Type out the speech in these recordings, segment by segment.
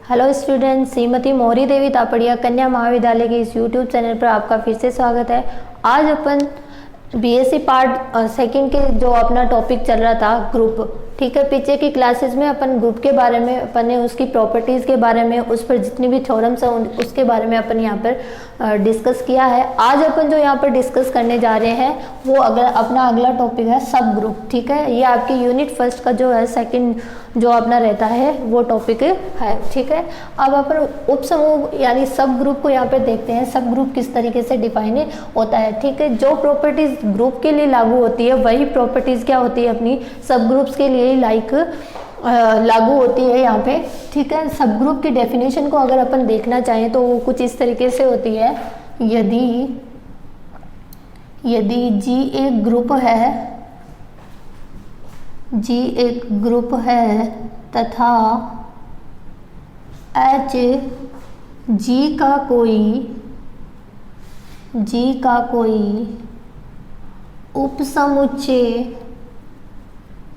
Hello student, Shrimati मौरी देवी तापड़िया कन्या महाविद्यालय के इस यूट्यूब चैनल पर आपका फिर से स्वागत है। आज अपन बीएससी पार्ट सेकंड के जो अपना टॉपिक चल रहा था ग्रुप, ठीक है। पीछे की क्लासेस में अपन ग्रुप के बारे में, अपन ने उसकी प्रॉपर्टीज़ के बारे में, उस पर जितनी भी थ्योरम्स हैं उसके बारे में अपन यहाँ पर डिस्कस किया है। आज अपन जो यहाँ पर डिस्कस करने जा रहे हैं वो अपना अगला टॉपिक है सब ग्रुप, ठीक है। ये आपके यूनिट फर्स्ट का जो है सेकंड जो अपना रहता है वो टॉपिक है, ठीक है। अब अपन उपसमूह यानी सब ग्रुप को यहाँ पे देखते हैं। सब ग्रुप किस तरीके से डिफाइन होता है, ठीक है। जो प्रॉपर्टीज ग्रुप के लिए लागू होती है वही प्रॉपर्टीज क्या होती है अपनी सब ग्रुप्स के लिए लागू होती है यहाँ पे, ठीक है। सब ग्रुप की डेफिनेशन को अगर अपन देखना चाहें तो वो कुछ इस तरीके से होती है। यदि जी एक ग्रुप है, जी एक ग्रुप है तथा एच जी का कोई उपसमुच्चय,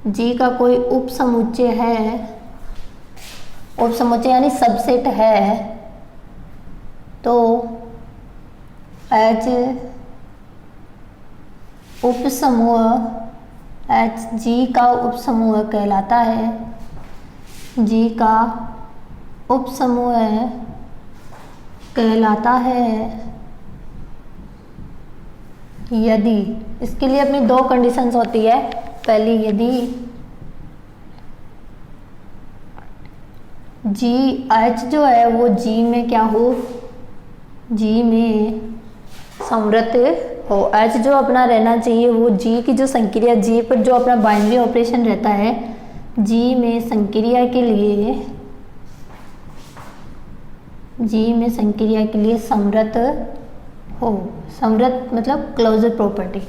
जी का कोई उपसमुच्चय है, उपसमुच्चय यानी सबसेट है, तो एच उपसमूह, एच जी का उपसमूह कहलाता है। जी का उपसमूह कहलाता है यदि, इसके लिए अपनी दो कंडीशंस होती है। पहली, यदि जी एच जो है वो जी में क्या हो, जी में समृत हो। एच जो अपना रहना चाहिए वो जी की जो संक्रिया, जी पर जो अपना बाइनरी ऑपरेशन रहता है, जी में संक्रिया के लिए, जी में संक्रिया के लिए समृत हो। समृत मतलब क्लोजर प्रॉपर्टी,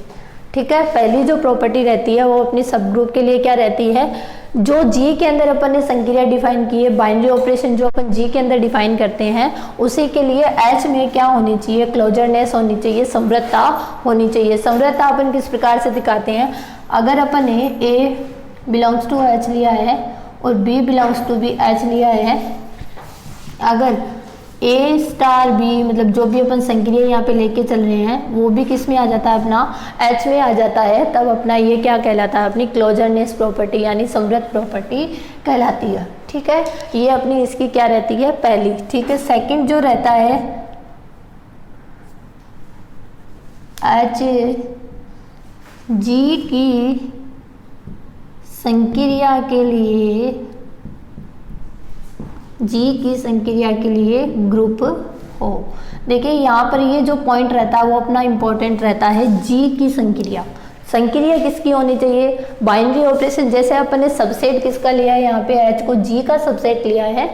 ठीक है। पहली जो प्रॉपर्टी रहती है वो अपनी सब ग्रुप के लिए क्या रहती है, जो जी के अंदर अपन ने संक्रिया डिफाइन की है, बाइनरी ऑपरेशन जो अपन जी के अंदर डिफाइन करते हैं, उसी के लिए एच में क्या होनी चाहिए, क्लोजरनेस होनी चाहिए, समृद्धता होनी चाहिए। समृद्धता अपन किस प्रकार से दिखाते हैं, अगर अपन ने ए बिलोंग्स टू एच लिया है और B belongs to B H लिया है, अगर ए स्टार बी मतलब जो भी अपन संक्रिया यहाँ पे लेके चल रहे हैं वो भी किस में आ जाता है, अपना एच में आ जाता है, तब अपना ये क्या कहलाता है, अपनी क्लोजरनेस प्रॉपर्टी यानी समृद्ध प्रॉपर्टी कहलाती है, ठीक है। ये अपनी इसकी क्या रहती है, पहली, ठीक है। सेकंड जो रहता है एच जी की संक्रिया के लिए, जी की संक्रिया के लिए ग्रुप हो। देखिए यहाँ पर ये जो पॉइंट रहता है वो अपना इंपॉर्टेंट रहता है। जी की संक्रिया, संक्रिया किसकी होनी चाहिए, बाइनरी ऑपरेशन। जैसे अपन ने सबसेट किसका लिया है, यहाँ पे एच को जी का सबसेट लिया है।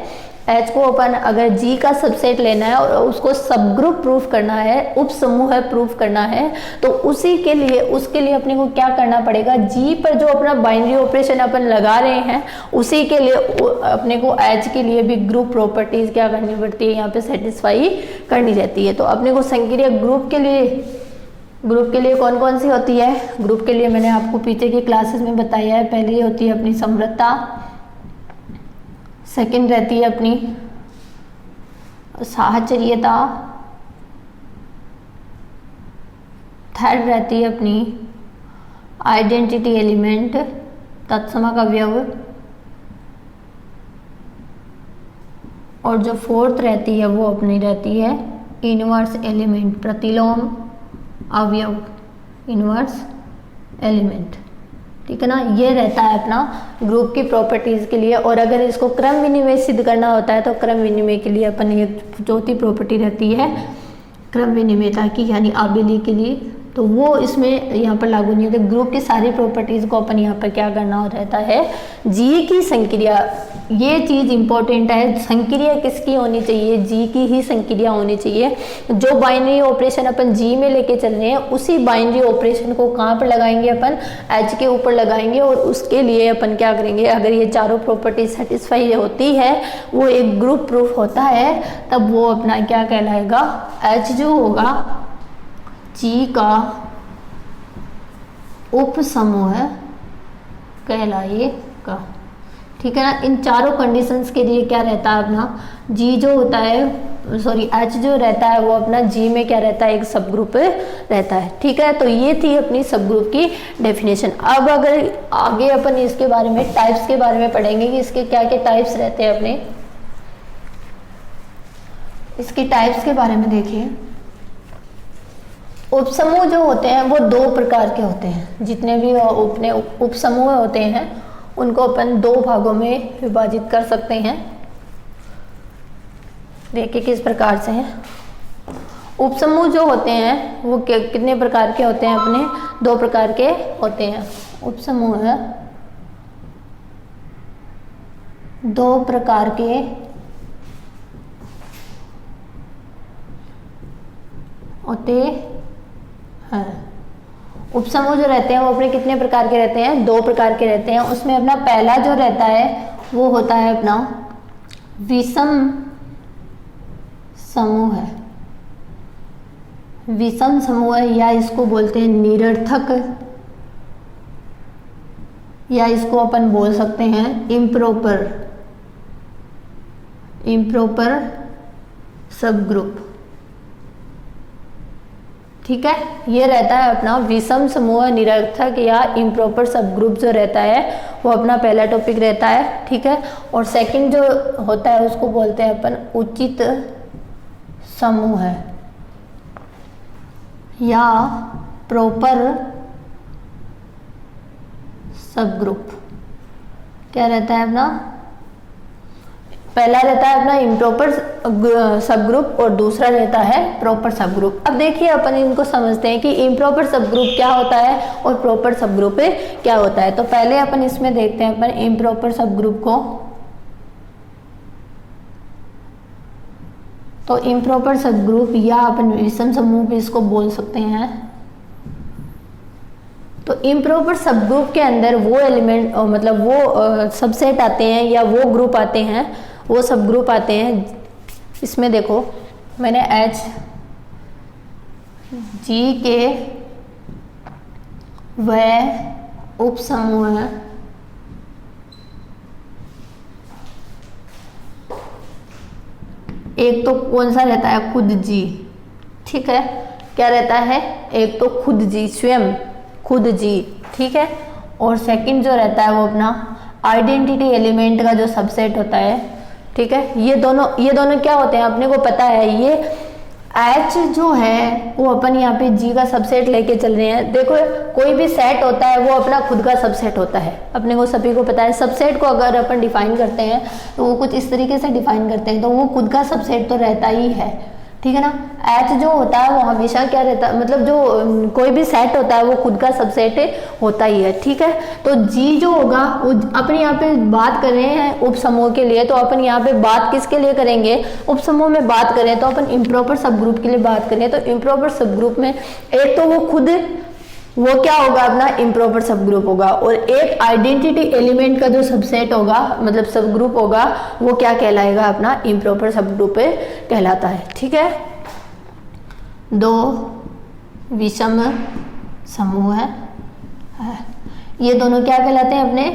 एच को अपन अगर जी का सबसेट लेना है और उसको सब ग्रुप प्रूफ करना है, उपसमूह प्रूफ करना है, तो उसी के लिए, उसके लिए अपने को क्या करना पड़ेगा, जी पर जो अपना बाइनरी ऑपरेशन अपन लगा रहे हैं उसी के लिए अपने को एच के लिए भी ग्रुप प्रॉपर्टीज क्या करनी पड़ती है, यहाँ पे सेटिस्फाई करनी रहती है। तो अपने को संक्रिया ग्रुप के लिए कौन कौन सी होती है, ग्रुप के लिए मैंने आपको पीछे की क्लासेस में बताया है। पहली होती है अपनी समृद्धता, सेकंड रहती है अपनी साहचर्यता, थर्ड रहती है अपनी आइडेंटिटी एलिमेंट, तत्समक अवयव, और जो फोर्थ रहती है वो अपनी रहती है इनवर्स एलिमेंट, प्रतिलोम अवयव, इनवर्स एलिमेंट, ठीक है ना। ये रहता है अपना ग्रुप की प्रॉपर्टीज के लिए। और अगर इसको क्रम विनिमय सिद्ध करना होता है तो क्रम विनिमय के लिए अपन ये चौथी प्रॉपर्टी रहती है क्रम विनिमयता की, यानी आबेली के लिए, तो वो इसमें यहाँ पर लागू नहीं होती। ग्रुप की सारी प्रॉपर्टीज को अपन यहाँ पर क्या करना रहता है, जी की संक्रिया, ये चीज इंपॉर्टेंट है। संक्रिया किसकी होनी चाहिए, जी की ही संक्रिया होनी चाहिए। जो बाइनरी ऑपरेशन अपन जी में लेके चल रहे हैं उसी बाइनरी ऑपरेशन को कहाँ पर लगाएंगे, अपन एच के ऊपर लगाएंगे, और उसके लिए अपन क्या करेंगे, अगर ये चारों प्रॉपर्टी सेटिस्फाई होती है, वो एक ग्रुप प्रूफ होता है, तब वो अपना क्या कहलाएगा, एच जो होगा जी का उपसमूह कहलाएगा। ठीक है ना। इन चारों कंडीशंस के लिए क्या रहता है अपना जी जो होता है, सॉरी एच जो रहता है वो अपना जी में क्या रहता है, एक सब ग्रुप रहता है। ठीक है, तो ये थी अपनी सब ग्रुप की डेफिनेशन। अब अगर आगे अपन इसके बारे में टाइप्स के बारे में पढ़ेंगे कि इसके क्या क्या टाइप्स रहते हैं अपने, इसकी टाइप्स के बारे में देखिए। उपसमूह जो होते हैं वो दो प्रकार के होते हैं। जितने भी अपने उपसमूह होते हैं उनको अपन दो भागों में विभाजित कर सकते हैं। देखिए किस प्रकार से हैं। उपसमूह जो होते हैं वो कितने प्रकार के होते हैं अपने, दो प्रकार के होते हैं। उपसमूह दो प्रकार के होते हैं। उपसमूह जो रहते हैं वो अपने कितने प्रकार के रहते हैं, दो प्रकार के रहते हैं। उसमें अपना पहला जो रहता है वो होता है अपना विषम समूह है। विषम समूह है, या इसको बोलते हैं निरर्थक, या इसको अपन बोल सकते हैं इम्प्रॉपर सब ग्रुप। ठीक है, ये रहता है अपना विषम समूह, निरर्थक या इम्प्रॉपर सब ग्रुप जो रहता है वो अपना पहला टॉपिक रहता है। ठीक है, और सेकंड जो होता है उसको बोलते हैं अपन उचित समूह है या प्रॉपर सब ग्रुप। क्या रहता है अपना, पहला रहता है अपना इम्प्रॉपर सब ग्रुप और दूसरा रहता है प्रॉपर सब ग्रुप। अब देखिए अपन इनको समझते हैं कि इम्प्रॉपर सब ग्रुप क्या होता है और प्रॉपर सब ग्रुप क्या होता है। तो पहले अपन इसमें देखते हैं अपन इम्प्रॉपर सब ग्रुप को। तो इम्प्रॉपर सब ग्रुप या अपन विषम समूह भी इसको बोल सकते हैं। तो इम्प्रॉपर सब ग्रुप के अंदर वो एलिमेंट मतलब वो सबसेट आते हैं या वो ग्रुप आते हैं, वो सब ग्रुप आते हैं। इसमें देखो मैंने एच जी के वह उप समूह है, एक तो कौन सा रहता है खुद जी। ठीक है, क्या रहता है, एक तो खुद जी, स्वयं खुद जी। ठीक है, और सेकंड जो रहता है वो अपना आइडेंटिटी एलिमेंट का जो सबसेट होता है। ठीक है, ये दोनों क्या होते हैं अपने को पता है। ये एच जो है वो अपन यहाँ पे जी का सबसेट लेके चल रहे हैं। देखो कोई भी सेट होता है वो अपना खुद का सबसेट होता है, अपने को सभी को पता है। सबसेट को अगर अपन डिफाइन करते हैं तो वो कुछ इस तरीके से डिफाइन करते हैं, तो वो खुद का सबसेट तो रहता ही है। ठीक है ना, एच जो होता है वो हमेशा क्या रहता है, मतलब जो कोई भी सेट होता है वो खुद का सबसेट होता ही है। ठीक है, तो जी जो होगा वो अपन यहाँ पे बात कर रहे हैं उप समूह के लिए, तो अपन यहाँ पे बात किसके लिए करेंगे, उप समूह में बात करें तो अपन इम्प्रॉपर सब ग्रुप के लिए बात करें। तो इम्प्रॉपर सब ग्रुप में एक तो वो खुद वो क्या होगा अपना इम्प्रॉपर सब ग्रुप होगा, और एक आइडेंटिटी एलिमेंट का जो सबसेट होगा मतलब सब ग्रुप होगा वो क्या कहलाएगा अपना इम्प्रॉपर सब ग्रुप कहलाता है। ठीक है, दो विषम समूह है, ये दोनों क्या कहलाते हैं अपने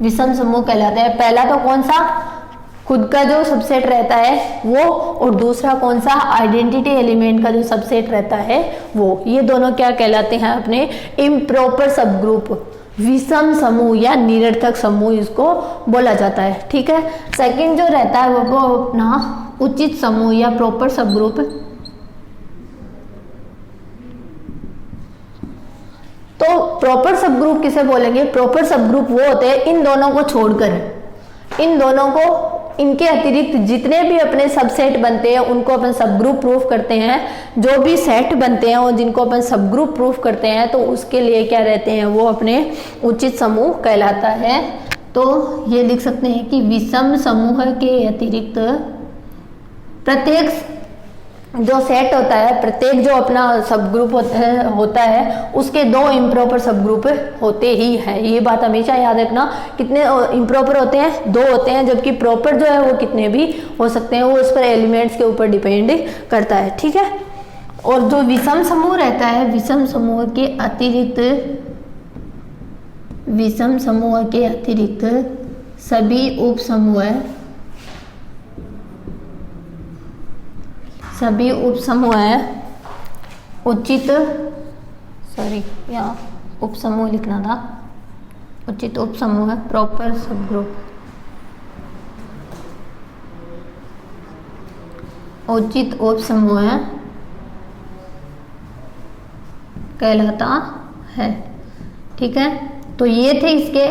विषम समूह कहलाते हैं। पहला तो कौन सा, खुद का जो सबसेट रहता है वो, और दूसरा कौन सा आइडेंटिटी एलिमेंट का जो सबसेट रहता है वो। ये दोनों क्या कहलाते हैं अपने इम्प्रॉपर सब ग्रुप, विषम समूह या निरर्थक समूह इसको बोला जाता है। ठीक है, सेकंड जो रहता है वो अपना उचित समूह या प्रॉपर सब ग्रुप। तो प्रॉपर सब ग्रुप किसे बोलेंगे, प्रॉपर सब ग्रुप वो होते हैं इन दोनों को छोड़कर, इन दोनों को इनके अतिरिक्त जितने भी अपने सबसेट बनते हैं उनको अपन सब ग्रुप प्रूफ करते हैं। जो भी सेट बनते हैं और जिनको अपन सब ग्रुप प्रूफ करते हैं तो उसके लिए क्या रहते हैं वो अपने उचित समूह कहलाता है। तो ये लिख सकते हैं कि विषम समूह के अतिरिक्त प्रत्येक जो सेट होता है, प्रत्येक जो अपना सब ग्रुप होता है उसके दो इम्प्रॉपर सब ग्रुप होते ही हैं। ये बात हमेशा याद रखना। कितने इम्प्रॉपर होते हैं, दो होते हैं, जबकि प्रॉपर जो है वो कितने भी हो सकते हैं, वो उस पर एलिमेंट्स के ऊपर डिपेंड करता है। ठीक है, और जो विषम समूह रहता है, विषम समूह के अतिरिक्त सभी उपसमूह उचित, यहाँ उपसमूह लिखना था, उचित उपसमूह है, प्रॉपर सब ग्रुप, उचित उपसमूह कहलाता है। ठीक है, तो ये थे इसके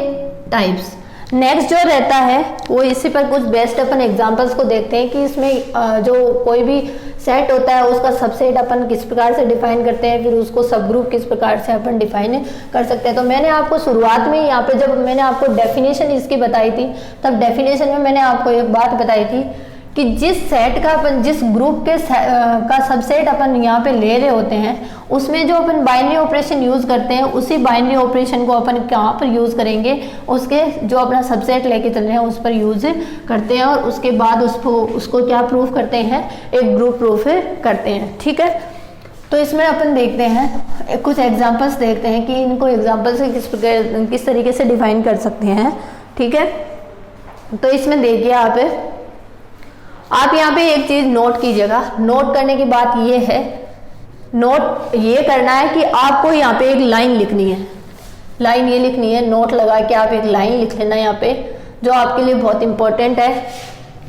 टाइप्स। नेक्स्ट जो रहता है वो इसी पर कुछ बेस्ट अपन एग्जांपल्स को देखते हैं कि इसमें जो कोई भी सेट होता है उसका सबसेट अपन किस प्रकार से डिफाइन करते हैं, फिर उसको सब ग्रुप किस प्रकार से अपन डिफाइन कर सकते हैं। तो मैंने आपको शुरुआत में यहाँ पे जब मैंने आपको डेफिनेशन इसकी बताई थी, तब डेफिनेशन में मैंने आपको एक बात बताई थी कि जिस सेट का अपन, जिस ग्रुप के का सबसेट अपन यहाँ पे ले रहे होते हैं, उसमें जो अपन बाइनरी ऑपरेशन यूज करते हैं, उसी बाइनरी ऑपरेशन को अपन कहाँ पर यूज करेंगे, उसके जो अपना सबसेट लेके चल रहे हैं उस पर यूज करते हैं, और उसके बाद उसको क्या प्रूफ करते हैं, एक ग्रुप प्रूफ करते हैं। ठीक है, तो इसमें अपन देखते हैं कुछ एग्जाम्पल्स देखते हैं कि इनको एग्जाम्पल से किस तरीके से डिफाइन कर सकते हैं। ठीक है, तो इसमें देखिए आप यहाँ पे एक चीज नोट कीजिएगा। नोट करने की बात ये है, नोट ये करना है कि आपको यहाँ पे एक लाइन लिखनी है, लाइन ये लिखनी है, नोट लगा के आप एक लाइन लिख लेना यहाँ पे, जो आपके लिए बहुत इंपॉर्टेंट है।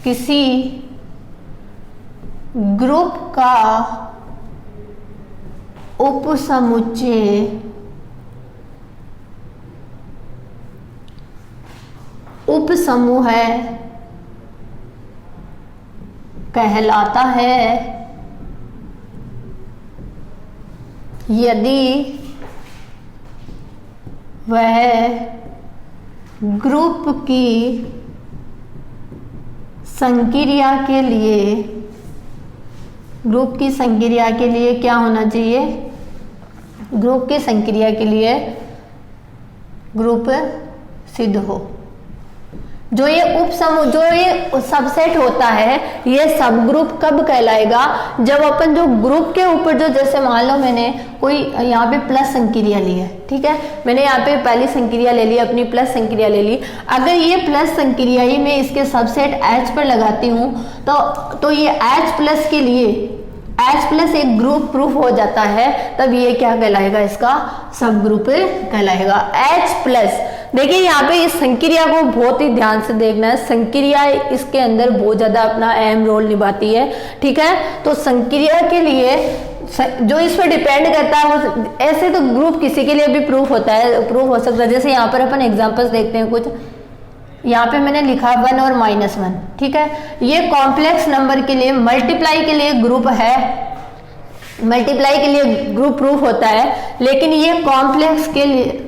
किसी ग्रुप का उपसमुच्चय उपसमूह कहलाता है यदि वह ग्रुप की संक्रिया के लिए, ग्रुप की संक्रिया के लिए क्या होना चाहिए, ग्रुप की संक्रिया के लिए ग्रुप सिद्ध हो। जो ये उपसमूह, जो ये सबसेट होता है, ये सब ग्रुप कब कहलाएगा, जब अपन जो ग्रुप के ऊपर जो, जैसे मान लो मैंने कोई यहाँ पे प्लस संक्रिया ली है, ठीक है, मैंने यहाँ पे पहली संक्रिया ले ली, अपनी प्लस संक्रिया ले ली। अगर ये प्लस संक्रिया ही मैं इसके सबसेट H पर लगाती हूँ तो ये H प्लस के लिए H प्लस एक ग्रुप प्रूफ हो जाता है, तब ये क्या कहलाएगा, इसका सब ग्रुप कहलाएगा। H प्लस, देखिए यहाँ पे इस संक्रिया को बहुत ही ध्यान से देखना है, संक्रिया इसके अंदर बहुत ज्यादा अपना अहम रोल निभाती है। ठीक है, तो संक्रिया के लिए जो इस पर डिपेंड करता है वो, ऐसे तो ग्रुप किसी के लिए भी प्रूफ होता है, प्रूफ हो सकता है। जैसे यहाँ पर अपन एग्जांपल्स देखते हैं कुछ, यहाँ पे मैंने लिखा 1 और -1, ठीक है, ये कॉम्प्लेक्स नंबर के लिए, मल्टीप्लाई के लिए ग्रुप है, मल्टीप्लाई के लिए ग्रुप प्रूफ होता है, लेकिन ये कॉम्प्लेक्स के लिए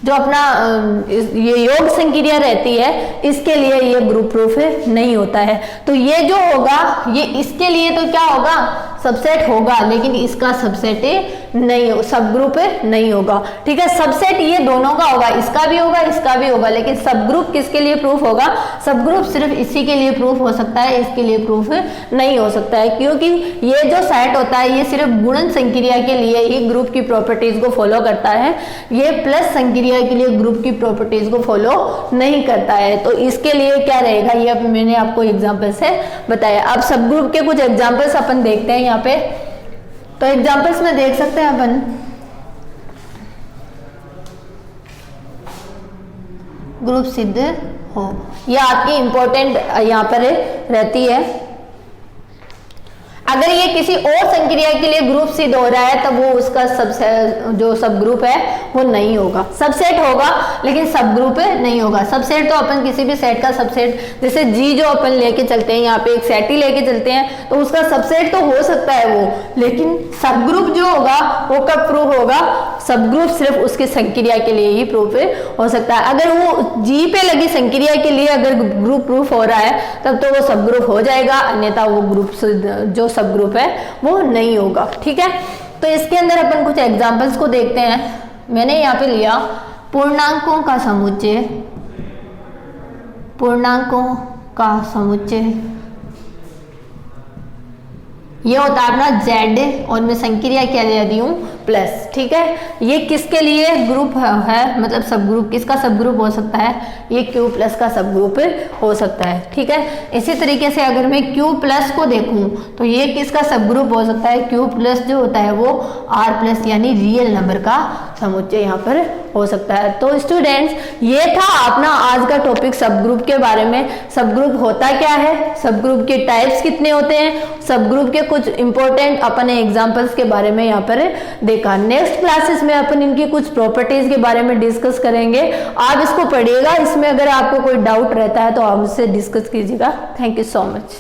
जो अपना ये योग संक्रिया रहती है, इसके लिए ये ग्रुप प्रूफ नहीं होता है। तो ये जो होगा, ये इसके लिए तो क्या होगा, सबसेट होगा, लेकिन इसका सबसेट नहीं हो, सब ग्रुप नहीं होगा। ठीक है, सबसेट ये दोनों का होगा, इसका भी होगा, इसका भी होगा, लेकिन सब ग्रुप किसके लिए प्रूफ होगा, सब ग्रुप सिर्फ इसी के लिए प्रूफ हो सकता है, इसके लिए प्रूफ नहीं हो सकता है, क्योंकि ये जो सेट होता है ये सिर्फ गुणन संक्रिया के लिए ही ग्रुप की प्रॉपर्टीज को फॉलो करता है, ये प्लस संक्रिया के लिए ग्रुप की प्रॉपर्टीज को फॉलो नहीं करता है। तो इसके लिए क्या रहेगा, ये मैंने आपको एग्जांपल से बताया। अब सब ग्रुप के कुछ एग्जांपल्स अपन देखते हैं यहाँ पे। तो एग्जांपल्स में देख सकते हैं अपन, ग्रुप सिद्ध हो, ये आपकी इंपॉर्टेंट यहाँ पर रहती है। अगर ये किसी और संक्रिया के लिए ग्रुप सिद्ध हो रहा है तब वो उसका जो सब ग्रुप है वो नहीं होगा, सबसेट होगा लेकिन सब ग्रुप नहीं होगा। सबसेट तो अपन किसी भी सेट का सबसेट, जैसे जी जो अपन लेके चलते हैं, यहाँ पे एक सेट ही लेके चलते हैं, तो उसका सबसेट तो हो सकता है वो, लेकिन सब ग्रुप जो होगा वो कब प्रूफ होगा, सब ग्रुप सिर्फ उसकी संक्रिया के लिए ही प्रूफ हो सकता है। अगर वो जी पे लगी संक्रिया के लिए अगर ग्रुप प्रूफ हो रहा है तब तो वो सब ग्रुप हो जाएगा, अन्यथा वो ग्रुप जो सब ग्रुप है वो नहीं होगा। ठीक है, तो इसके अंदर अपन कुछ एग्जांपल्स को देखते हैं। मैंने यहाँ पे लिया पूर्णांकों का समुच्चय, पूर्णांकों का समुच्चय ये होता है अपना Z, और मैं संक्रिया क्या ले रही हूँ, प्लस। ठीक है, ये किसके लिए ग्रुप है, मतलब सब ग्रुप, किसका सब ग्रुप हो सकता है, ये Q प्लस का सब ग्रुप हो सकता है। ठीक है, इसी तरीके से अगर मैं Q प्लस को देखूं तो ये किसका सब ग्रुप हो सकता है, Q प्लस जो होता है वो R प्लस यानी रियल नंबर का समुच्चय यहाँ पर हो सकता है। तो स्टूडेंट्स ये था अपना आज का टॉपिक सब ग्रुप के बारे में। सब ग्रुप होता क्या है, सब ग्रुप के टाइप्स कितने होते हैं, सब ग्रुप के कुछ इंपॉर्टेंट अपने एग्जांपल्स के बारे में यहाँ पर देखा। नेक्स्ट क्लासेस में अपन इनकी कुछ प्रॉपर्टीज के बारे में डिस्कस करेंगे। आप इसको पढ़िएगा, इसमें अगर आपको कोई डाउट रहता है तो आप मुझसे डिस्कस कीजिएगा। Thank you so much.